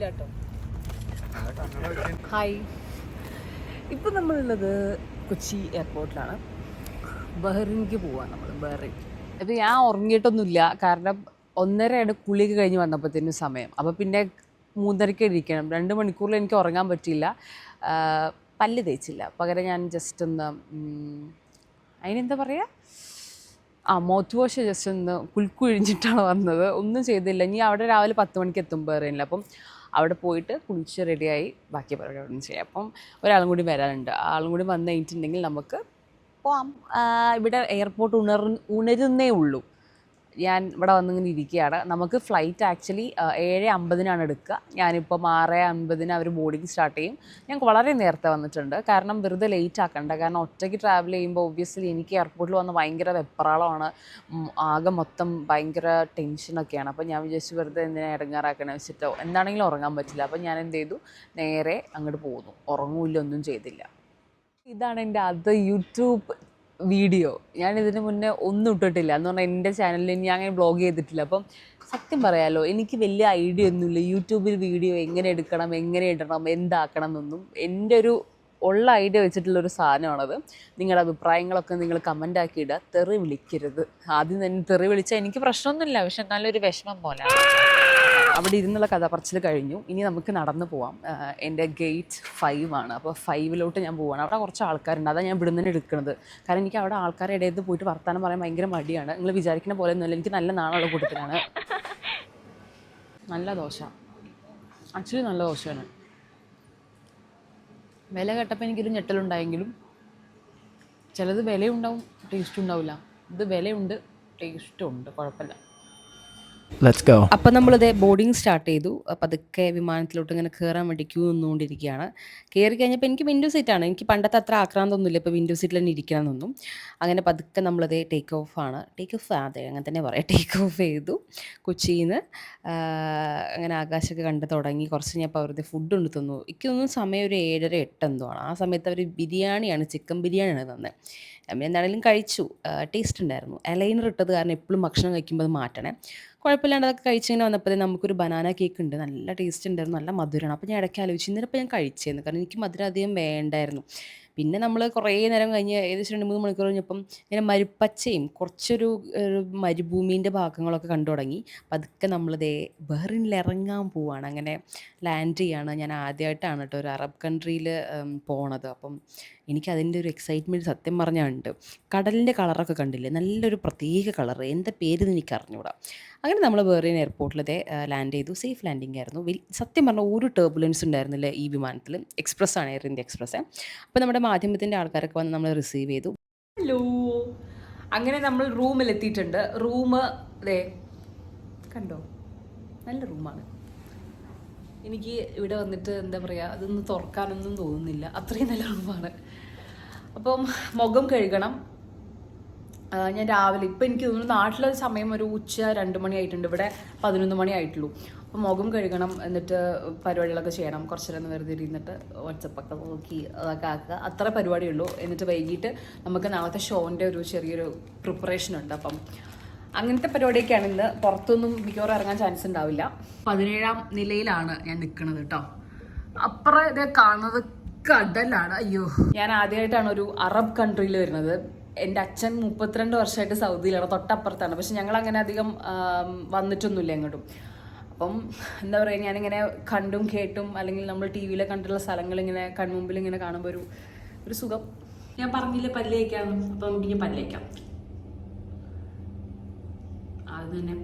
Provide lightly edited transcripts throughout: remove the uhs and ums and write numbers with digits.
ഇല്ല കേട്ടോ. ഹായ്, ഇപ്പം നമ്മളുള്ളത് കൊച്ചി എയർപോർട്ടിലാണ്. ബഹ്റിനിക്ക് പോവാം നമ്മൾ. ബഹ്റിൻ ഇപ്പം ഞാൻ ഉറങ്ങിയിട്ടൊന്നുമില്ല, കാരണം 1:30 കുളിയൊക്കെ കഴിഞ്ഞ് വന്നപ്പോഴത്തേനും സമയം. അപ്പോൾ പിന്നെ 3:30 ഇരിക്കണം. 2 മണിക്കൂറിൽ എനിക്ക് ഉറങ്ങാൻ പറ്റിയില്ല. പല്ല് തേച്ചില്ല, പകരം ഞാൻ ജസ്റ്റ് ഒന്ന് അതിനെന്താ പറയുക, മൗത്ത് വാഷ് ജസ്റ്റ് ഒന്ന് കുൽക്കുഴിഞ്ഞിട്ടാണ് വന്നത്. ഒന്നും ചെയ്തില്ല. ഇനി അവിടെ രാവിലെ 10 മണിക്ക് എത്തും ബഹ്റിനിൽ. അപ്പം അവിടെ പോയിട്ട് കുളിച്ച് റെഡിയായി ബാക്കി പരിപാടി അവിടെ നിന്ന് ചെയ്യാം. അപ്പം ഒരാളും കൂടി വരാനുണ്ട്. ആളും കൂടി വന്നു കഴിഞ്ഞിട്ടുണ്ടെങ്കിൽ നമുക്ക് പോവാം. ഇവിടെ എയർപോർട്ട് ഉണരുന്നേ ഉള്ളൂ. ഞാൻ ഇവിടെ വന്നിങ്ങനെ ഇരിക്കുകയാണ്. നമുക്ക് ഫ്ലൈറ്റ് ആക്ച്വലി 7:50 എടുക്കുക. ഞാനിപ്പം 6:50 അവർ ബോർഡിങ് സ്റ്റാർട്ട് ചെയ്യും. ഞങ്ങൾക്ക് വളരെ നേരത്തെ വന്നിട്ടുണ്ട്, കാരണം വെറുതെ ലേറ്റ് ആക്കണ്ട. കാരണം ഒറ്റയ്ക്ക് ട്രാവൽ ചെയ്യുമ്പോൾ ഒബ്വിയസ്ലി എനിക്ക് എയർപോർട്ടിൽ വന്ന് ഭയങ്കര വെപ്രാളമാണ്. ആകെ മൊത്തം ഭയങ്കര ടെൻഷനൊക്കെയാണ്. അപ്പോൾ ഞാൻ വിചാരിച്ചു വെറുതെ എന്തിനാ ഇടങ്ങാറാക്കണേ വെച്ചിട്ടോ, എന്താണെങ്കിലും ഉറങ്ങാൻ പറ്റില്ല. അപ്പം ഞാൻ എന്ത് ചെയ്തു, നേരെ അങ്ങോട്ട് പോന്നു. ഉറങ്ങൂല്ല, ഒന്നും ചെയ്തില്ല. ഇതാണ് എൻ്റെ അത് യൂട്യൂബ് വീഡിയോ. ഞാൻ ഇതിന് മുന്നേ ഒന്നും ഇട്ടിട്ടില്ല എന്ന് പറഞ്ഞാൽ എൻ്റെ ചാനലിൽ ഞാൻ അങ്ങനെ വ്ളോഗ് ചെയ്തിട്ടില്ല. അപ്പം സത്യം പറയാമല്ലോ, എനിക്ക് വലിയ ഐഡിയ ഒന്നുമില്ല യൂട്യൂബിൽ വീഡിയോ എങ്ങനെ എടുക്കണം, എങ്ങനെ ഇടണം, എന്താക്കണം എന്നൊന്നും. എൻ്റെ ഒരു ഉള്ള ഐഡിയ വെച്ചിട്ടുള്ളൊരു സാധനമാണത്. നിങ്ങളുടെ അഭിപ്രായങ്ങളൊക്കെ നിങ്ങൾ കമൻ്റ് ആക്കി ഇടുക. തെറി വിളിക്കരുത്. ആദ്യം തന്നെ തെറി വിളിച്ചാൽ എനിക്ക് പ്രശ്നമൊന്നുമില്ല, പക്ഷെ നല്ലൊരു വിഷമം പോലെ. അവിടെ ഇരുന്നുള്ള കഥ പറച്ചിൽ കഴിഞ്ഞു. ഇനി നമുക്ക് നടന്നു പോവാം. എൻ്റെ ഗേറ്റ് 5 ആണ്. അപ്പോൾ 5 ഞാൻ പോവുകയാണ്. അവിടെ കുറച്ച് ആൾക്കാരുണ്ട്, അതാണ് ഞാൻ ഇവിടെ നിന്ന് എടുക്കുന്നത്. കാരണം എനിക്ക് അവിടെ ആൾക്കാരുടെ ഇടയിൽ പോയിട്ട് വർത്താനം പറയാൻ ഭയങ്കര മടിയാണ്. നിങ്ങൾ വിചാരിക്കുന്ന പോലെ ഒന്നുമില്ല, എനിക്ക് നല്ല നാളുള്ള കൂട്ടത്തിലാണ്. നല്ല ദോശ, ആക്ച്വലി നല്ല ദോശയാണ്. വില കേട്ടപ്പോൾ എനിക്കൊരു ഞെട്ടലുണ്ടായെങ്കിലും ചിലത് വിലയുണ്ടാവും, ടേസ്റ്റും ഉണ്ടാവില്ല. ഇത് വിലയുണ്ട്, ടേസ്റ്റും ഉണ്ട്, കുഴപ്പമില്ല. അപ്പം നമ്മളിത് ബോർഡിങ് സ്റ്റാർട്ട് ചെയ്തു. അപ്പം അതൊക്കെ വിമാനത്തിലോട്ട് ഇങ്ങനെ കയറാൻ വേണ്ടി ക്യൂ നിന്നുകൊണ്ടിരിക്കുകയാണ്. കയറി കഴിഞ്ഞപ്പോൾ എനിക്ക് വിൻഡോ സീറ്റാണ്. എനിക്ക് പണ്ടത്തെ അത്ര ആക്രാന്തൊന്നുമില്ല ഇപ്പോൾ വിൻഡോ സീറ്റിൽ തന്നെ ഇരിക്കണമെന്നൊന്നും. അങ്ങനെ പതുക്കെ നമ്മളത് ടേക്ക് ഓഫ് ആണ്. ടേക്ക് ഓഫ് അതെ അങ്ങനെ തന്നെ പറയാം. ടേക്ക് ഓഫ് ചെയ്തു കൊച്ചിയിൽ നിന്ന്. അങ്ങനെ ആകാശമൊക്കെ കണ്ട് തുടങ്ങി. കുറച്ച് കഴിഞ്ഞപ്പോൾ അവരുടെ ഫുഡ് കൊണ്ട് തന്നു. എനിക്ക് തോന്നുന്നു സമയം ഒരു 7:30-8 എന്തോ ആണ്. ആ സമയത്ത് അവർ ബിരിയാണിയാണ്, ചിക്കൻ ബിരിയാണിയാണ് തന്നെ. നമ്മൾ എന്താണെങ്കിലും കഴിച്ചു. ടേസ്റ്റ് ഉണ്ടായിരുന്നു. അലൈനർ ഇട്ടത് കാരണം എപ്പോഴും ഭക്ഷണം കഴിക്കുമ്പോൾ അത് മാറ്റണേ. കുഴപ്പമില്ലാണ്ട് അതൊക്കെ കഴിച്ചിങ്ങനെ വന്നപ്പോൾ നമുക്ക് ബനാന കേക്ക് ഉണ്ട്. നല്ല ടേസ്റ്റ് ഉണ്ടായിരുന്നു, നല്ല മധുരമാണ്. അപ്പോൾ ഞാൻ ഇടയ്ക്ക് ആലോചിച്ചു ഇന്നിപ്പോൾ ഞാൻ കഴിച്ചേന്ന്, കാരണം എനിക്ക് മധുരം അധികം വേണ്ടായിരുന്നു. പിന്നെ നമ്മൾ കുറേ നേരം കഴിഞ്ഞ് ഏകദേശം 2-3 മണിക്കൂർ കഴിഞ്ഞപ്പം ഇങ്ങനെ മരുപ്പച്ചയും കുറച്ചൊരു മരുഭൂമീൻ്റെ ഭാഗങ്ങളൊക്കെ കണ്ടു തുടങ്ങി. പതുക്കെ നമ്മളിതേ ബഹ്റിനിൽ ഇറങ്ങാൻ പോവുകയാണ്. അങ്ങനെ ലാൻഡ് ചെയ്യാണ്. ഞാൻ ആദ്യമായിട്ടാണ് കേട്ടോ ഒരു അറബ് കൺട്രിയിൽ പോണത്. അപ്പം എനിക്കതിൻ്റെ ഒരു എക്സൈറ്റ്മെൻറ്റ് സത്യം പറഞ്ഞാൽ ഉണ്ട്. കടലിൻ്റെ കളറൊക്കെ കണ്ടില്ലേ, നല്ലൊരു പ്രത്യേക കളർ, എന്താ പേരെന്ന് എനിക്ക് അറിഞ്ഞുകൂടാ. അങ്ങനെ നമ്മൾ ബഹ്റിൻ എയർപോർട്ടിലത്തെ ലാൻഡ് ചെയ്തു. സേഫ് ലാൻഡിങ് ആയിരുന്നു. സത്യം പറഞ്ഞാൽ ഒരു ടർബുലൻസ് ഉണ്ടായിരുന്നില്ല ഈ വിമാനത്തിൽ. എക്സ്പ്രസ് ആണ്, എയർ ഇന്ത്യ എക്സ്പ്രസ്. അപ്പോൾ നമ്മുടെ മാധ്യമത്തിൻ്റെ ആൾക്കാരൊക്കെ വന്ന് നമ്മൾ റിസീവ് ചെയ്തു. ഹലോ, അങ്ങനെ നമ്മൾ റൂമിലെത്തിയിട്ടുണ്ട്. റൂം അതെ കണ്ടോ, നല്ല റൂമാണ്. എനിക്ക് ഇവിടെ വന്നിട്ട് എന്താ പറയുക, അതൊന്ന് തുറക്കാനൊന്നും തോന്നുന്നില്ല, അത്രയും നല്ല റൂമാണ്. അപ്പം മുഖം കഴുകണം. ഞാൻ രാവിലെ ഇപ്പം എനിക്ക് തോന്നുന്നു നാട്ടിലെ സമയം ഒരു ഉച്ച 2 മണി ആയിട്ടുണ്ട്, ഇവിടെ 11 മണി ആയിട്ടുള്ളൂ. അപ്പം മുഖം കഴുകണം, എന്നിട്ട് പരിപാടികളൊക്കെ ചെയ്യണം. കുറച്ച് നേരം വെറുതെ ഇരുന്നിട്ട് വാട്സപ്പൊക്കെ നോക്കി അതൊക്കെ ആക്കുക, അത്ര പരിപാടിയുള്ളൂ. എന്നിട്ട് വൈകിട്ട് നമുക്ക് നാളത്തെ ഷോൻ്റെ ഒരു ചെറിയൊരു പ്രിപ്പറേഷൻ ഉണ്ട്. അപ്പം അങ്ങനത്തെ പരിപാടിയൊക്കെയാണ് ഇന്ന്. പുറത്തൊന്നും മിക്കവാറും ഇറങ്ങാൻ ചാൻസ് ഉണ്ടാവില്ല. 17ാം നിലയിലാണ് ഞാൻ നിൽക്കുന്നത് കേട്ടോ. അപ്പുറം ഇതേ കാണുന്നത് കടലാണ്. അയ്യോ, ഞാൻ ആദ്യമായിട്ടാണ് ഒരു അറബ് കൺട്രിയിൽ വരുന്നത്. എൻ്റെ അച്ഛൻ 32 വർഷമായിട്ട് സൗദിയിലാണ്, തൊട്ടപ്പുറത്താണ്. പക്ഷെ ഞങ്ങൾ അങ്ങനെ അധികം വന്നിട്ടൊന്നുമില്ല എങ്ങോട്ടും. അപ്പം എന്താ പറയുക, ഞാനിങ്ങനെ കണ്ടും കേട്ടും അല്ലെങ്കിൽ നമ്മൾ ടി വിയിലെ കണ്ടുള്ള സ്ഥലങ്ങളിങ്ങനെ കൺമുമ്പിൽ ഇങ്ങനെ കാണുമ്പോൾ ഒരു സുഖം. ഞാൻ പറഞ്ഞില്ലേ പല്ലേക്കാം, അപ്പോൾ നമുക്ക് ഇനി പല്ലേക്കാം. അത് തന്നെ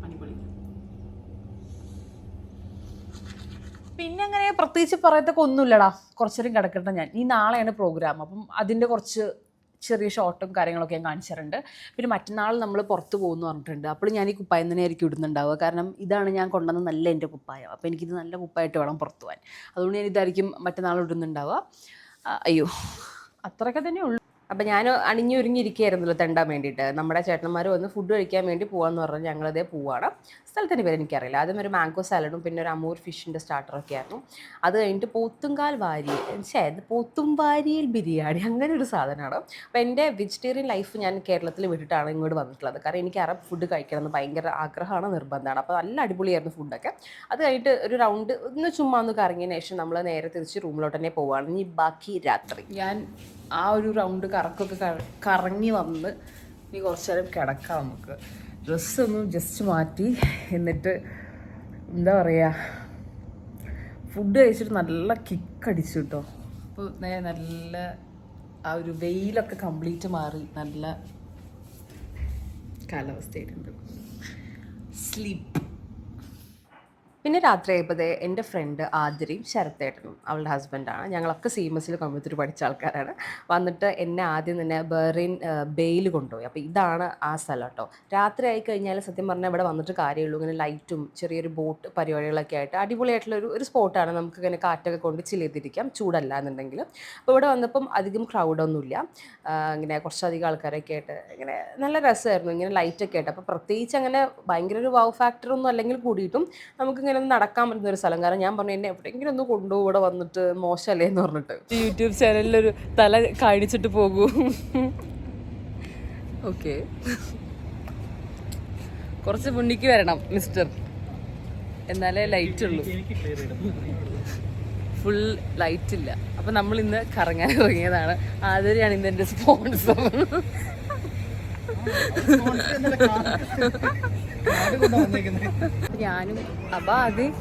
അടിപൊളി. പിന്നെ അങ്ങനെ പ്രത്യേകിച്ച് പറയത്തൊക്കെ ഒന്നുമില്ലടാ. കുറച്ചേരം കിടക്കട്ടെ ഞാൻ. ഈ നാളെയാണ് പ്രോഗ്രാം. അപ്പം അതിൻ്റെ കുറച്ച് ചെറിയ ഷോർട്ടും കാര്യങ്ങളൊക്കെ ഞാൻ കാണിച്ചിട്ടുണ്ട്. പിന്നെ മറ്റന്നാൾ നമ്മൾ പുറത്ത് പോകുമെന്ന് പറഞ്ഞിട്ടുണ്ട്. അപ്പോൾ ഞാൻ ഈ കുപ്പായം തന്നെ ആയിരിക്കും ഇടുന്നുണ്ടാവുക. കാരണം ഇതാണ് ഞാൻ കൊണ്ടുവന്ന നല്ല എൻ്റെ കുപ്പായം. അപ്പോൾ എനിക്കിത് നല്ല കുപ്പായിട്ട് വേണം പുറത്ത് പോകാൻ. അതുകൊണ്ട് ഞാൻ ഇതായിരിക്കും മറ്റന്നാൾ ഇടുന്നുണ്ടാവുക. അയ്യോ, അത്രയൊക്കെ തന്നെ ഉള്ളൂ. അപ്പം ഞാൻ അണിഞ്ഞൊരുങ്ങിയിരിക്കുകയായിരുന്നല്ലോ തെണ്ടാൻ വേണ്ടിയിട്ട്. നമ്മുടെ ചേട്ടന്മാർ വന്ന് ഫുഡ് കഴിക്കാൻ വേണ്ടി പോകാമെന്ന് പറഞ്ഞാൽ ഞങ്ങളതേ പോവാണ്. സ്ഥലത്തിൻ്റെ പേര് എനിക്കറിയില്ല. ആദ്യം ഒരു മാംഗോ സാലഡും പിന്നെ ഒരു അമൂർ ഫിഷിൻ്റെ സ്റ്റാർട്ടറൊക്കെ ആയിരുന്നു. അത് കഴിഞ്ഞിട്ട് പോത്തുംവാരിയിൽ ബിരിയാണി, അങ്ങനെ ഒരു സാധനമാണ്. അപ്പോൾ എൻ്റെ വെജിറ്റേറിയൻ ലൈഫ് ഞാൻ കേരളത്തിൽ വിട്ടിട്ടാണ് ഇങ്ങോട്ട് വന്നിട്ടുള്ളത്. കാരണം എനിക്ക് അറബ് ഫുഡ് കഴിക്കണമെന്ന് ഭയങ്കര ആഗ്രഹമാണ്, നിർബന്ധമാണ്. അപ്പോൾ നല്ല അടിപൊളിയായിരുന്നു ഫുഡൊക്കെ. അത് കഴിഞ്ഞിട്ട് ഒരു റൗണ്ട് ചുമ്മാ ഒന്ന് കറങ്ങിയതിന് ശേഷം നമ്മൾ നേരെ തിരിച്ച് റൂമിലോട്ട് തന്നെ പോവുകയാണ്. ഇനി ബാക്കി രാത്രി ഞാൻ ആ ഒരു റൗണ്ട് കറങ്ങി വന്ന് ഇനി കുറച്ച് നേരം കിടക്കാം. നമുക്ക് ഡ്രസ്സൊന്നും ജസ്റ്റ് മാറ്റി എന്നിട്ട് എന്താ പറയുക, ഫുഡ് കഴിച്ചിട്ട് നല്ല കിക്കടിച്ചു കേട്ടോ. അപ്പോൾ നല്ല ആ ഒരു വെയിലൊക്കെ കംപ്ലീറ്റ് മാറി നല്ല കാലാവസ്ഥയായിട്ടുണ്ട്. സ്ലീപ്പ്. പിന്നെ രാത്രി ആയപ്പോൾ എൻ്റെ ഫ്രണ്ട് ആതിരയും ശരത്തേട്ടനും അവളുടെ ഹസ്ബൻഡാണ്, ഞങ്ങളൊക്കെ CMSൽ കോയമ്പത്തൂർ പഠിച്ച ആൾക്കാരാണ്, വന്നിട്ട് എന്നെ ആദ്യം തന്നെ ബഹ്റൈൻ ബേയിൽ കൊണ്ടുപോയി. അപ്പോൾ ഇതാണ് ആ സ്ഥലം കേട്ടോ. രാത്രി ആയി കഴിഞ്ഞാൽ സത്യം പറഞ്ഞാൽ ഇവിടെ വന്നിട്ട് കാര്യമുള്ളൂ. ഇങ്ങനെ ലൈറ്റും ചെറിയൊരു ബോട്ട് പരിപാടികളൊക്കെ ആയിട്ട് അടിപൊളിയായിട്ടുള്ളൊരു സ്പോട്ടാണ്. നമുക്ക് ഇങ്ങനെ കാറ്റൊക്കെ കൊണ്ട് ചില്ല് ചെയ്തിരിക്കാം, ചൂടല്ല എന്നുണ്ടെങ്കിൽ. അപ്പോൾ ഇവിടെ വന്നപ്പം അധികം ക്രൗഡൊന്നുമില്ല, ഇങ്ങനെ കുറച്ചധികം ആൾക്കാരൊക്കെ ആയിട്ട് ഇങ്ങനെ നല്ല രസമായിരുന്നു, ഇങ്ങനെ ലൈറ്റൊക്കെ ആയിട്ട്. അപ്പോൾ പ്രത്യേകിച്ച് അങ്ങനെ ഭയങ്കര ഒരു വൗ ഫാക്ടറൊന്നും അല്ലെങ്കിൽ കൂടിയിട്ടും നമുക്കിങ്ങനെ നടക്കാൻ പറ്റുന്ന ഒരു സ്ഥലം. കാരണം ഞാൻ പറഞ്ഞു എന്നെ എവിടെയെങ്കിലും ഒന്ന് കൊണ്ടുപോകും ഇവിടെ വന്നിട്ട്, മോശമല്ലേ എന്ന് പറഞ്ഞിട്ട്. യൂട്യൂബ് ചാനലിലൊരു തല കാണിച്ചിട്ട് പോകൂ. ഓക്കെ, കുറച്ച് മുന്നിക്ക് വരണം മിസ്റ്റർ, എന്നാലേ ലൈറ്റ് ഉള്ളൂ. ഫുൾ ലൈറ്റ് ഇല്ല. അപ്പം നമ്മൾ ഇന്ന് കറങ്ങാൻ ഇറങ്ങിയതാണ്. ആതിരയാണ് ഇന്ന് എൻ്റെ സ്പോൺസർ. ഞാനും ആദ്യം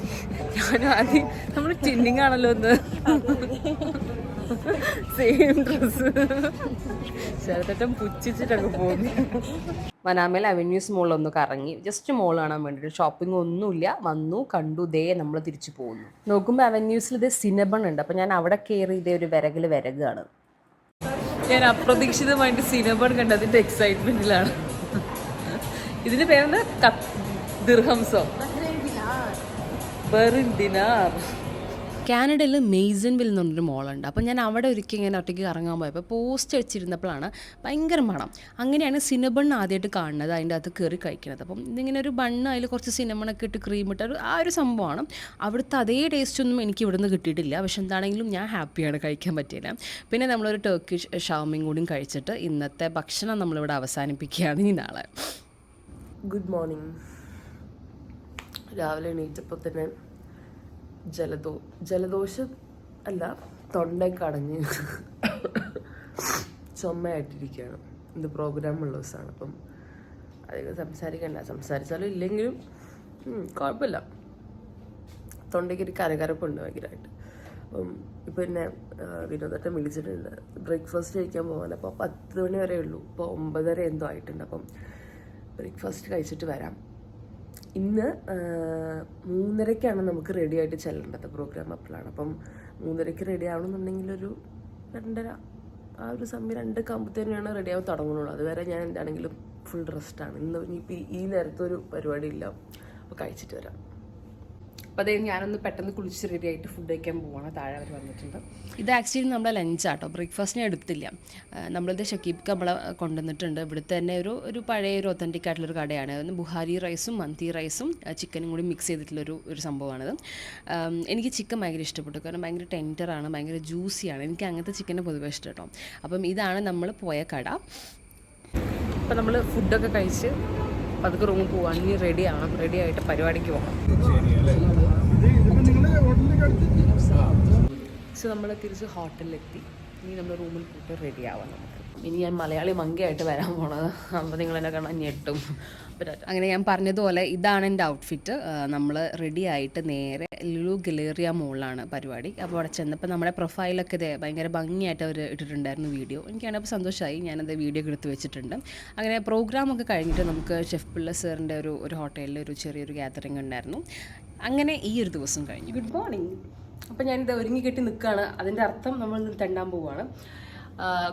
നമ്മൾ ടിന്നിങ് ആണല്ലോ ഒന്ന്, സെയിം ഡ്രസ്. ചിലത്തേറ്റം പുച്ഛിച്ചിട്ടൊക്കെ പോകുന്നു. മനാമയിൽ അവന്യൂസ് മോളിലൊന്ന് കറങ്ങി, ജസ്റ്റ് മോൾ കാണാൻ വേണ്ടിയിട്ട്, ഷോപ്പിംഗ് ഒന്നുമില്ല. വന്നു കണ്ടു, നമ്മൾ തിരിച്ചു പോകുന്നു. നോക്കുമ്പോൾ അവന്യൂസിൽ സിനബൺ ഉണ്ട്. അപ്പം ഞാൻ അവിടെ കയറി ഒരു വിരകാണ്. ഞാൻ അപ്രതീക്ഷിതമായിട്ട് സിനബൺ കണ്ടതിൻ്റെ എക്സൈറ്റ്മെൻറ്റിലാണ്. ഇതിൻ്റെ പേരെന്താ? ദിർഹംസോ? ബഹ്റൈൻ ദിനാർ. കാനഡയിൽ മെയ്സൺവിൽ എന്ന് പറഞ്ഞൊരു മോളുണ്ട്. അപ്പോൾ ഞാൻ അവിടെ ഒരിക്കൽ ഇങ്ങനെ ഒറ്റയ്ക്ക് കറങ്ങാൻ പോയപ്പോൾ പോസ്റ്റ് വെച്ചിരുന്നപ്പോഴാണ് ഭയങ്കര മണം. അങ്ങനെയാണ് സിനബൺ ആദ്യമായിട്ട് കാണുന്നത്, അതിൻ്റെ അകത്ത് കയറി കഴിക്കുന്നത്. അപ്പം ഇതിങ്ങനെ ഒരു ബണ്ണ്, അതിൽ കുറച്ച് സിനമണൊക്കെ ഇട്ട് ക്രീം ഇട്ട ആ ഒരു സംഭവമാണ്. അവിടുത്തെ അതേ ടേസ്റ്റൊന്നും എനിക്ക് ഇവിടുന്ന് കിട്ടിയിട്ടില്ല. പക്ഷെ എന്താണെങ്കിലും ഞാൻ ഹാപ്പിയാണ്, കഴിക്കാൻ പറ്റിയില്ല. പിന്നെ നമ്മളൊരു ടർക്കിഷ് ഷവർമയും കൂടിയും കഴിച്ചിട്ട് ഇന്നത്തെ ഭക്ഷണം നമ്മളിവിടെ അവസാനിപ്പിക്കുകയാണ്. ഈ നാളെ ഗുഡ് മോർണിംഗ്. രാവിലെ എണീറ്റപ്പോൾ തന്നെ ജലദോഷം അല്ല, തൊണ്ടയൊക്കെ അടഞ്ഞ് ചുമയായിട്ടിരിക്കുകയാണ്. ഇത് പ്രോഗ്രാമുള്ള ദിവസമാണ്. അപ്പം അധികം സംസാരിച്ചാലും ഇല്ലെങ്കിലും കുഴപ്പമില്ല. തൊണ്ടയ്ക്ക് ഒരു കരകരപ്പുണ്ട് ഭയങ്കരമായിട്ട്. അപ്പം ഇപ്പം എന്നെ വിനോദട്ടം വിളിച്ചിട്ടുണ്ട് ബ്രേക്ക്ഫാസ്റ്റ് കഴിക്കാൻ പോകാൻ. അപ്പോൾ 10 മണി വരെ ഉള്ളൂ. ഇപ്പോൾ 9:30 എന്തോ ആയിട്ടുണ്ട്. അപ്പം ബ്രേക്ക്ഫാസ്റ്റ് കഴിച്ചിട്ട് വരാം. ഇന്ന് 3:30 നമുക്ക് റെഡി ആയിട്ട് ചെല്ലേണ്ടത്. പ്രോഗ്രാം അപ്പോഴാണ്. അപ്പം 3:30 റെഡി ആവണമെന്നുണ്ടെങ്കിൽ ഒരു 2:30 ആ ഒരു സമയം 2 ആകുമ്പോഴത്തേനാണ് റെഡി ആവാൻ തുടങ്ങുന്നുള്ളൂ. അതുവരെ ഞാൻ എന്താണെങ്കിലും ഫുൾ റെസ്റ്റാണ്. ഇന്ന് ഇനിയിപ്പോൾ ഈ നേരത്തൊരു പരിപാടി ഇല്ല. അപ്പോൾ കഴിച്ചിട്ട് വരാം. അപ്പോൾ അതേ ഞാനൊന്ന് പെട്ടെന്ന് കുളിച്ച് റെഡി ആയിട്ട് ഫുഡ് കഴിക്കാൻ പോവാണ്. താഴെ അവർ വന്നിട്ടുണ്ട്. ഇത് ആക്ച്വലി നമ്മളെ ലഞ്ചാട്ടോ, ബ്രേക്ക്ഫാസ്റ്റിനെ എടുത്തില്ല. നമ്മളിത് ഷക്കീബ്ക്ക് നമ്മളെ കൊണ്ടുവന്നിട്ടുണ്ട്. ഇവിടുത്തെ തന്നെ ഒരു പഴയ ഒരു ഒത്തൻറ്റിക് ആയിട്ടുള്ളൊരു കടയാണ്. ബുഹാരി റൈസും മന്തി റൈസും ചിക്കനും കൂടി മിക്സ് ചെയ്തിട്ടുള്ളൊരു സംഭവമാണിത്. എനിക്ക് ചിക്കൻ ഭയങ്കര ഇഷ്ടപ്പെട്ടു. കാരണം ഭയങ്കര ടെൻഡറാണ്, ഭയങ്കര ജ്യൂസിയാണ്. എനിക്ക് അങ്ങനത്തെ ചിക്കനെ പൊതുവേ ഇഷ്ടം കേട്ടോ. അപ്പം ഇതാണ് നമ്മൾ പോയ കട. അപ്പം നമ്മൾ ഫുഡൊക്കെ കഴിച്ച് പതുക്കെ റൂമിൽ പോവാണ്. ഇനി റെഡി ആവണം. റെഡി ആയിട്ട് പരിപാടിക്ക് പോകണം. സോ നമ്മൾ തിരിച്ച് ഹോട്ടലിലെത്തി. ഇനി നമ്മൾ റൂമിൽ പോയിട്ട് റെഡി ആവാം നമുക്ക്. ഇനി ഞാൻ മലയാളി മങ്കയായിട്ട് വരാൻ പോണത്. അപ്പോൾ നിങ്ങളെന്നെ കാണാൻ ഞെട്ടും. അങ്ങനെ ഞാൻ പറഞ്ഞതുപോലെ ഇതാണ് എൻ്റെ ഔട്ട്ഫിറ്റ്. നമ്മൾ റെഡി ആയിട്ട് നേരെ ലുലു ഗലേറിയ മോളിലാണ് പരിപാടി. അപ്പോൾ അവിടെ ചെന്നപ്പോൾ നമ്മുടെ പ്രൊഫൈലൊക്കെ ഭയങ്കര ഭംഗിയായിട്ട് അവർ ഇട്ടിട്ടുണ്ടായിരുന്നു വീഡിയോ. എനിക്കാണെങ്കിൽ സന്തോഷമായി. ഞാനത് വീഡിയോ ഒക്കെ എടുത്ത് വെച്ചിട്ടുണ്ട്. അങ്ങനെ പ്രോഗ്രാമൊക്കെ കഴിഞ്ഞിട്ട് നമുക്ക് ഷെഫ് പിള്ള സാറിൻ്റെ ഒരു ഹോട്ടലിൽ ഒരു ചെറിയൊരു ഗ്യാതറിംഗ് ഉണ്ടായിരുന്നു. അങ്ങനെ ഈ ഒരു ദിവസം കഴിഞ്ഞു. Good morning. അപ്പോൾ ഞാനിത് ഒരുങ്ങി കെട്ടി നിൽക്കുകയാണ്. അതിൻ്റെ അർത്ഥം നമ്മൾ തെണ്ടാൻ പോവുകയാണ്.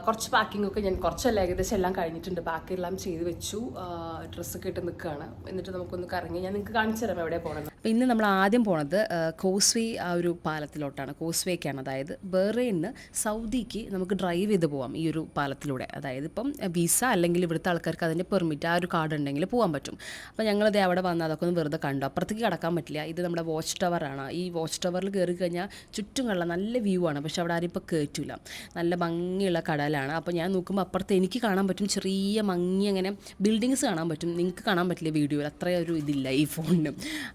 കുറച്ച് പാക്കിംഗ് ഒക്കെ ഞാൻ കുറച്ചല്ല ഏകദേശം എല്ലാം കഴിഞ്ഞിട്ടുണ്ട്. പാക്ക് എല്ലാം ചെയ്ത് വെച്ചു. ഡ്രസ്സൊക്കെ ഇട്ട് നിൽക്കുകയാണ്. എന്നിട്ട് നമുക്കൊന്ന് കറങ്ങി ഞാൻ നിങ്ങൾക്ക് കാണിച്ചു തരാം എവിടെ പോകണം. അപ്പോൾ ഇന്ന് നമ്മൾ ആദ്യം പോണത് കോസ്വേ ആ ഒരു പാലത്തിലോട്ടാണ്. കോസ്വേക്കാണ്, അതായത് ബഹ്റൈനിന്ന് സൗദിക്ക് നമുക്ക് ഡ്രൈവ് ചെയ്ത് പോകാം ഈ ഒരു പാലത്തിലൂടെ. അതായത് ഇപ്പം വിസ അല്ലെങ്കിൽ ഇവിടുത്തെ ആൾക്കാർക്ക് അതിൻ്റെ പെർമിറ്റ് ആ ഒരു കാർഡ് ഉണ്ടെങ്കിൽ പോകാൻ പറ്റും. അപ്പോൾ ഞങ്ങളത് അവിടെ വന്ന് അതൊക്കെ ഒന്ന് വെറുതെ കണ്ടു. അപ്പുറത്തേക്ക് കടക്കാൻ പറ്റില്ല. ഇത് നമ്മുടെ വാച്ച് ടവറാണ്. ഈ വാച്ച് ടവറിൽ കയറി കഴിഞ്ഞാൽ ചുറ്റും കള്ള നല്ല വ്യൂ ആണ്. പക്ഷെ അവിടെ ആരും ഇപ്പോൾ കയറ്റില്ല. നല്ല ഭംഗിയുള്ള കടലാണ്. അപ്പോൾ ഞാൻ നോക്കുമ്പോൾ അപ്പുറത്ത് എനിക്ക് കാണാൻ പറ്റും ചെറിയ മങ്ങി അങ്ങനെ ബിൽഡിങ്സ് കാണാൻ പറ്റും. നിങ്ങൾക്ക് കാണാൻ പറ്റില്ല വീഡിയോയിൽ, അത്രയൊരു ഇതില്ല ഈ ഫോണിന്.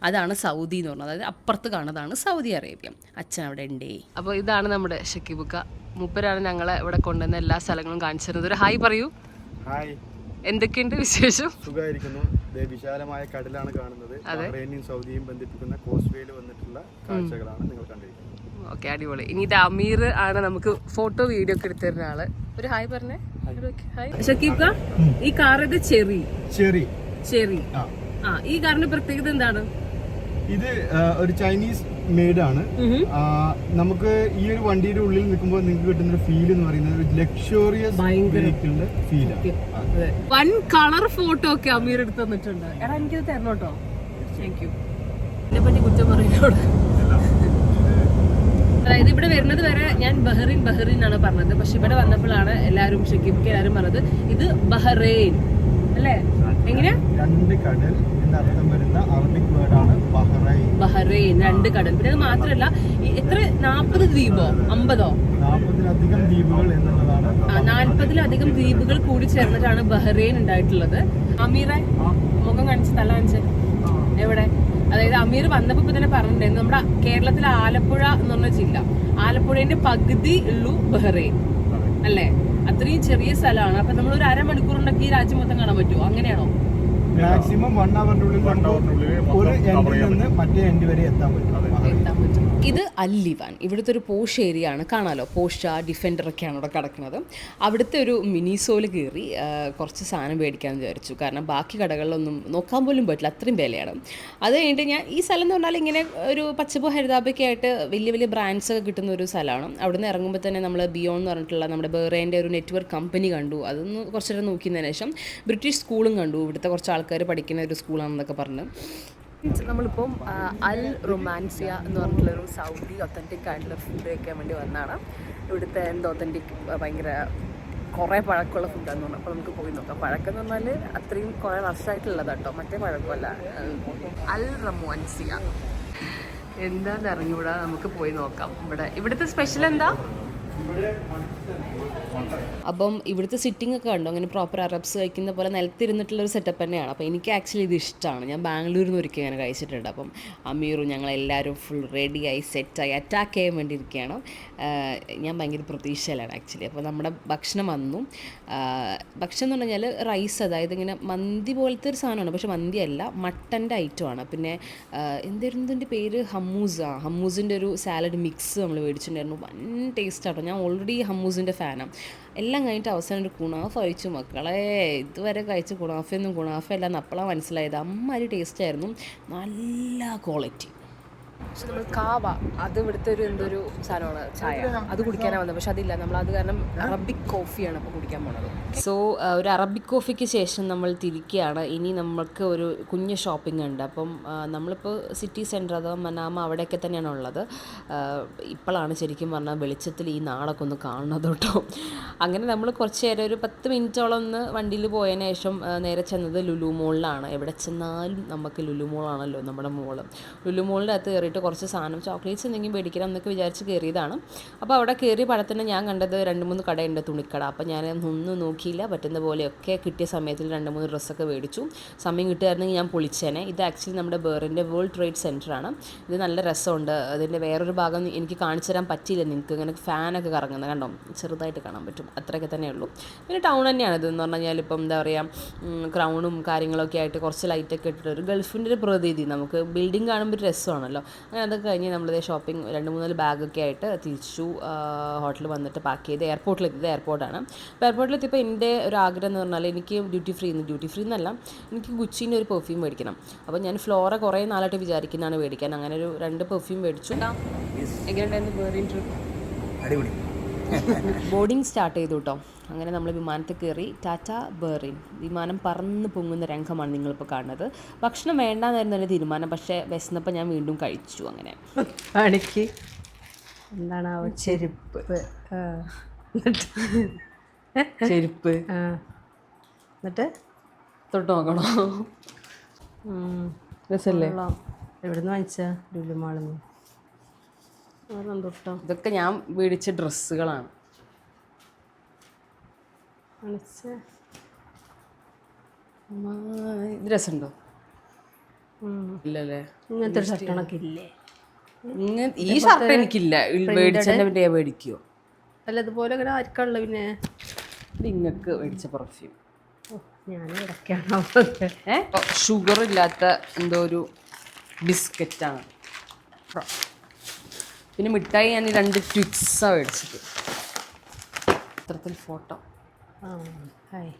അതാണ് സൗദി എന്ന് പറഞ്ഞത്. അതായത് അപ്പുറത്ത് കാണുന്നതാണ് സൗദി അറേബ്യ. അച്ഛൻ അവിടെ ഉണ്ടേ. അപ്പോൾ ഇതാണ് നമ്മുടെ ഷക്കീബുക്ക. മൂപ്പരാണ് ഞങ്ങളെ ഇവിടെ കൊണ്ടുവന്ന എല്ലാ സ്ഥലങ്ങളും കാണിച്ചു തരുന്നത്. ഒരു ഹായ് പറയൂ. ഹായ്, എന്തൊക്കെയുണ്ട് വിശേഷം? സുഖമായിരിക്കുന്നു. വിശാലമായ കടലാണ് കാണുന്നത്. ബഹ്റൈനും സൗദിയും ബന്ധിപ്പിക്കുന്ന കോസ്വേയിൽ വന്നിട്ടുള്ള കാഴ്ചകളാണ് നിങ്ങൾ കണ്ടിരിക്കുന്നത്. ഓക്കെ, അടിപൊളി. ഇനി ഇത് അമീർ ആണ് നമുക്ക് ഫോട്ടോ വീഡിയോ ഒക്കെ എടുത്തു തരുന്ന ആള്. ഒരു ഹായ് പറഞ്ഞേ. ഷക്കീബ്, ഈ കാർ ഇത് ചെറി. ഈ കാറിന്റെ പ്രത്യേകത എന്താണ്? ഇത് ഒരു ചൈനീസ് മെയ്ഡ് ആണ്. നമുക്ക് ഈ ഒരു വണ്ടിയുടെ ഉള്ളിൽ നിൽക്കുമ്പോൾ നിങ്ങൾക്ക് കിട്ടുന്ന ഒരു ഫീൽ എന്ന് പറയുന്നത് ഒരു ലക്ഷറിയസ് വെഹിക്കിളിന്റെ ഫീലാണ്. വൺ കളർ ഫോട്ടോ ഒക്കെ അമീർ എടുത്ത് തന്നിട്ടുണ്ട്. എടാ, എനിക്കത് തരണം കേട്ടോ. Thank you. ഇതിനെ പറ്റി കുറ്റം പറയുന്നോട്. അതായത് ഇവിടെ വരുന്നത് വരെ ഞാൻ ബഹ്റിൻ എന്നാണ് പറഞ്ഞത്. പക്ഷെ ഇവിടെ വന്നപ്പോഴാണ് എല്ലാവരും ഷക്കീബ് എല്ലാവരും പറഞ്ഞത് ഇത് ബഹ്റൈൻ അല്ലേ? എങ്ങനെയാ? രണ്ട് കടൽ എന്നർത്ഥം വരുന്ന അറബിക് വേർഡാണ് ബഹ്റൈൻ. രണ്ട് കടൽ. പിന്നെ അത് മാത്രമല്ല, എത്ര 40 ദ്വീപോ 50ഓ 40-ലധികം ദ്വീപുകൾ എന്നുള്ളതാണ്. 40-ലധികം ദ്വീപുകൾ കൂടി ചേർന്നിട്ടാണ് ബഹ്റൈൻ ഉണ്ടായിട്ടുള്ളത്. അമീറെ മുഖം കാണിച്ച് തല കാണിച്ച് എവിടെ? അതായത് അമീർ വന്നപ്പോ ഇപ്പൊ തന്നെ പറഞ്ഞിട്ടുണ്ടായിരുന്നു, നമ്മുടെ കേരളത്തിലെ ആലപ്പുഴ എന്ന് പറഞ്ഞ ജില്ല, ആലപ്പുഴേന്റെ പകുതി ഉള്ളൂ ബഹ്റൈൻ അല്ലേ? അത്രയും ചെറിയ സ്ഥലമാണ്. അപ്പൊ നമ്മൾ ഒരു അരമണിക്കൂർ ഉണ്ടെങ്കിൽ ഈ രാജ്യം മൊത്തം കാണാൻ പറ്റുമോ? അങ്ങനെയാണോ? മാക്സിമം 1 അവറിനുള്ളിൽ ഒരു എൻഡിൽ നിന്ന് മറ്റേ എൻഡ് വരെ എത്താൻ പറ്റും. ഇത് അല്ലിവാൻ. ഇവിടുത്തെ ഒരു പോഷ് ഏരിയ ആണ്. കാണാലോ, പോഷ ഡിഫൻഡർ ഒക്കെയാണ് ഇവിടെ കിടക്കുന്നത്. അവിടുത്തെ ഒരു മിനിസോയിൽ കയറി കുറച്ച് സാധനം മേടിക്കാമെന്ന് വിചാരിച്ചു. കാരണം ബാക്കി കടകളിലൊന്നും നോക്കാൻ പോലും പറ്റില്ല, അത്രയും വിലയാണ്. അത് കഴിഞ്ഞിട്ട് ഞാൻ ഈ സ്ഥലം എന്ന് പറഞ്ഞാൽ ഇങ്ങനെ ഒരു പച്ചപ്പ് ഹരിതാപൊക്കെ ആയിട്ട് വലിയ വലിയ ബ്രാൻഡ്സ് ഒക്കെ കിട്ടുന്ന ഒരു സ്ഥലമാണ്. അവിടുന്ന് ഇറങ്ങുമ്പോൾ തന്നെ നമ്മൾ ബിയോൺ എന്ന് പറഞ്ഞിട്ടുള്ള നമ്മുടെ ബഹ്റൈൻ്റെ ഒരു നെറ്റ്വർക്ക് കമ്പനി കണ്ടു. അതൊന്ന് കുറച്ച് നേരം നോക്കിയതിന് ശേഷം ബ്രിട്ടീഷ് സ്കൂളും കണ്ടു. ഇവിടുത്തെ കുറച്ച് ആൾക്കാർ പഠിക്കുന്ന ഒരു സ്കൂളാണെന്നൊക്കെ പറഞ്ഞ് നമ്മളിപ്പം അൽ റൊമാൻസിയ എന്ന് പറഞ്ഞിട്ടുള്ളൊരു സൗദി ഒത്തൻറ്റിക് ആയിട്ടുള്ള ഫുഡ് കഴിക്കാൻ വേണ്ടി വന്നതാണ്. ഇവിടുത്തെ എന്ത് ഒത്തൻറ്റിക് ഭയങ്കര കുറേ പഴക്കമുള്ള ഫുഡാന്ന് പറഞ്ഞു. അപ്പോൾ നമുക്ക് പോയി നോക്കാം. പഴക്കം എന്ന് പറഞ്ഞാൽ അത്രയും കുറേ വർഷമായിട്ടുള്ളത് കേട്ടോ, മറ്റേ പഴക്കമല്ല. അൽ റൊമാൻസിയ എന്താന്ന് ഇറങ്ങിവിടാ, നമുക്ക് പോയി നോക്കാം. ഇവിടുത്തെ സ്പെഷ്യൽ എന്താ? അപ്പം ഇവിടുത്തെ സിറ്റിംഗ് ഒക്കെ കണ്ടോ, അങ്ങനെ പ്രോപ്പർ അറബ്സ് കഴിക്കുന്ന പോലെ നിലത്തിരുന്നിട്ടുള്ളൊരു സെറ്റപ്പ് തന്നെയാണ്. അപ്പോൾ എനിക്ക് ആക്ച്വലി ഇത് ഇഷ്ടമാണ്. ഞാൻ ബാംഗ്ലൂരിൽ നിന്ന് ഒരിക്കൽ ഇങ്ങനെ കഴിച്ചിട്ടുണ്ട്. അപ്പം അമീറും ഞങ്ങളെല്ലാവരും ഫുൾ റെഡിയായി സെറ്റായി അറ്റാക്ക് ചെയ്യാൻ വേണ്ടി ഇരിക്കുകയാണ്. ഞാൻ ഭയങ്കര പ്രതീക്ഷയിലാണ് ആക്ച്വലി. അപ്പോൾ നമ്മുടെ ഭക്ഷണം വന്നു. ഭക്ഷണം എന്ന് പറഞ്ഞാൽ റൈസ്, അതായത് ഇങ്ങനെ മന്തി പോലത്തെ ഒരു സാധനമാണ്, പക്ഷെ മന്തിയല്ല, മട്ടൻ്റെ ഐറ്റമാണ്. പിന്നെ എന്തായിരുന്നതിൻ്റെ പേര്? ഹമ്മൂസിൻ്റെ ഒരു സാലഡ് മിക്സ് നമ്മൾ മേടിച്ചിട്ടുണ്ടായിരുന്നു. വൻ ടേസ്റ്റ് ആട്ടോ. ഞാൻ ഓൾറെഡി ഹമ്മൂസിൻ്റെ ഫാനാണ്. എല്ലാം കഴിഞ്ഞിട്ട് അവസാനം ഒരു കുണാഫ് കഴിച്ചു. മക്കളെ, ഇതുവരെ കഴിച്ച കുണാഫയൊന്നും കുണാഫയല്ലെന്ന് അപ്പോഴാണ് മനസ്സിലായത്. അമ്മാതിരി ടേസ്റ്റ് ആയിരുന്നു, നല്ല ക്വാളിറ്റി. പക്ഷെ നമ്മൾ കാവ, അത് ഇവിടുത്തെ ഒരു എന്തൊരു സാധനമാണ്, ചായ, അത് കുടിക്കാനാണ് വന്നത്. പക്ഷെ അതില്ല, നമ്മൾ അത് കാരണം അറബിക് കോഫിയാണ് ഇപ്പോൾ കുടിക്കാൻ പോണത്. സോ ഒരു അറബിക് കോഫിക്ക് ശേഷം നമ്മൾ തിരിക്കുകയാണ്. ഇനി നമുക്ക് ഒരു കുഞ്ഞ് ഷോപ്പിംഗ് ഉണ്ട്. അപ്പം നമ്മളിപ്പോൾ സിറ്റി സെൻറ്റർ അഥവാ മനാമ അവിടെയൊക്കെ തന്നെയാണ് ഉള്ളത്. ഇപ്പോഴാണ് ശരിക്കും പറഞ്ഞാൽ വെളിച്ചത്തിൽ ഈ നാടൊക്കെ ഒന്ന് കാണുന്നത് കേട്ടോ. അങ്ങനെ നമ്മൾ കുറച്ച് നേരം ഒരു 10 മിനിറ്റോളം ഒന്ന് വണ്ടിയിൽ പോയതിന് ശേഷം നേരെ ചെന്നത് ലുലു മോളിലാണ്. എവിടെ ചെന്നാലും നമുക്ക് ലുലു മോളാണല്ലോ നമ്മുടെ മോള്. ലുലു മോളിൻ്റെ അകത്ത് കയറിയിട്ട് കുറച്ച് സാധനം ചോക്ലേറ്റ്സ് എന്തെങ്കിലും മേടിക്കണം എന്നൊക്കെ വിചാരിച്ച് കയറിയതാണ്. അപ്പോൾ അവിടെ കയറി പടത്തിന് ഞാൻ കണ്ടത് 2-3 കടയുണ്ട്, തുണിക്കട. അപ്പോൾ ഞാൻ ഒന്നും നോക്കിയില്ല, പറ്റുന്ന പോലെയൊക്കെ കിട്ടിയ സമയത്തിൽ 2-3 ഡ്രസ്സൊക്കെ മേടിച്ചു. സമയം കിട്ടുമായിരുന്നെങ്കിൽ ഞാൻ പൊളിച്ചേനെ. ഇത് ആക്ച്വലി നമ്മുടെ ബഹ്റൈൻ്റെ വേൾഡ് ട്രേഡ് സെൻറ്ററാണ്. ഇത് നല്ല രസമുണ്ട്. അതിൻ്റെ വേറൊരു ഭാഗം എനിക്ക് കാണിച്ചു തരാൻ പറ്റിയില്ല നിങ്ങൾക്ക്. ഇങ്ങനെ ഫാനൊക്കെ കറങ്ങുന്നത് കണ്ടോ, ചെറുതായിട്ട് കാണാൻ പറ്റും, അത്രയൊക്കെ തന്നെ ഉള്ളൂ. പിന്നെ ടൗൺ തന്നെയാണ് ഇതെന്ന് പറഞ്ഞു കഴിഞ്ഞാൽ. ഇപ്പം എന്താ പറയുക, ക്രൗണും കാര്യങ്ങളൊക്കെ ആയിട്ട് കുറച്ച് ലൈറ്റൊക്കെ ഇട്ടിട്ട് ഒരു ഗൾഫിൻ്റെ ഒരു പ്രതീതി. നമുക്ക് ബിൽഡിംഗ് കാണുമ്പോൾ ഒരു രസമാണല്ലോ. അങ്ങനെ അതൊക്കെ കഴിഞ്ഞ് നമ്മളിത് ഷോപ്പിംഗ് 2-3 ബാഗൊക്കെ ആയിട്ട് തിരിച്ചു ഹോട്ടലിൽ വന്നിട്ട് പാക്ക് ചെയ്ത് എയർപോർട്ടിലെത്തിയത്. എയർപോർട്ടാണ്. അപ്പോൾ എയർപോർട്ടിലെത്തിയപ്പോൾ എൻ്റെ ഒരു ആഗ്രഹം എന്ന് പറഞ്ഞാൽ എനിക്ക് ഡ്യൂട്ടി ഫ്രീ എന്നല്ല, എനിക്ക് ഗുച്ചിൻ്റെ ഒരു പെർഫ്യൂം മേടിക്കണം. അപ്പോൾ ഞാൻ ഫ്ലോറ കുറേ നാളായിട്ട് വിചാരിക്കുന്നതാണ് മേടിക്കാൻ. അങ്ങനെ ഒരു 2 പെർഫ്യൂം മേടിച്ചു. എങ്ങനെയുണ്ടായിരുന്നു ബഹ്റൈൻ ട്രിപ്പ്? അടിപൊളി. ബോർഡിങ് സ്റ്റാർട്ട് ചെയ്തു കേട്ടോ. അങ്ങനെ നമ്മൾ വിമാനത്തിൽ കയറി. ടാറ്റ ബെറിൻ വിമാനം പറന്ന് പൊങ്ങുന്ന രംഗമാണ് നിങ്ങളിപ്പോൾ കാണുന്നത്. ഭക്ഷണം വേണ്ടാന്നായിരുന്നു എൻ്റെ തീരുമാനം, പക്ഷേ വിശന്നപ്പോൾ ഞാൻ വീണ്ടും കഴിച്ചു. അങ്ങനെ പണിക്ക് എന്താണ് ചെരുപ്പ് ചെരുപ്പ് എന്നിട്ട് തൊട്ട് നോക്കണോ? രസല്ലേ? എവിടെ നിന്ന് വാങ്ങിച്ച? ലുലുമാളിന്ന്. തൊട്ടോ? ഇതൊക്കെ ഞാൻ മേടിച്ച ഡ്രസ്സുകളാണ്. ഇത് രസമുണ്ടോ? ഇല്ലല്ലേ? ഇങ്ങനത്തെ ഷർട്ടണൊക്കെ ഇല്ലേ? ഈ ഷർട്ട് എനിക്കില്ല. മേടിച്ചെന്നെ മേടിക്കുവോ? അല്ല ഇതുപോലെ അങ്ങനെ ആർക്കാണല്ലോ പിന്നെ. നിങ്ങൾക്ക് മേടിച്ച പെർഫ്യൂം ഞാൻ ഇടയ്ക്കാണോ? ഷുഗർ ഇല്ലാത്ത എന്തോ ഒരു ബിസ്ക്കറ്റാണ്. പിന്നെ മിഠായി ഞാൻ 2 ട്വിക്സാണ് മേടിച്ചത്. ചിത്രത്തിൽ ഫോട്ടോ. ഹായ്.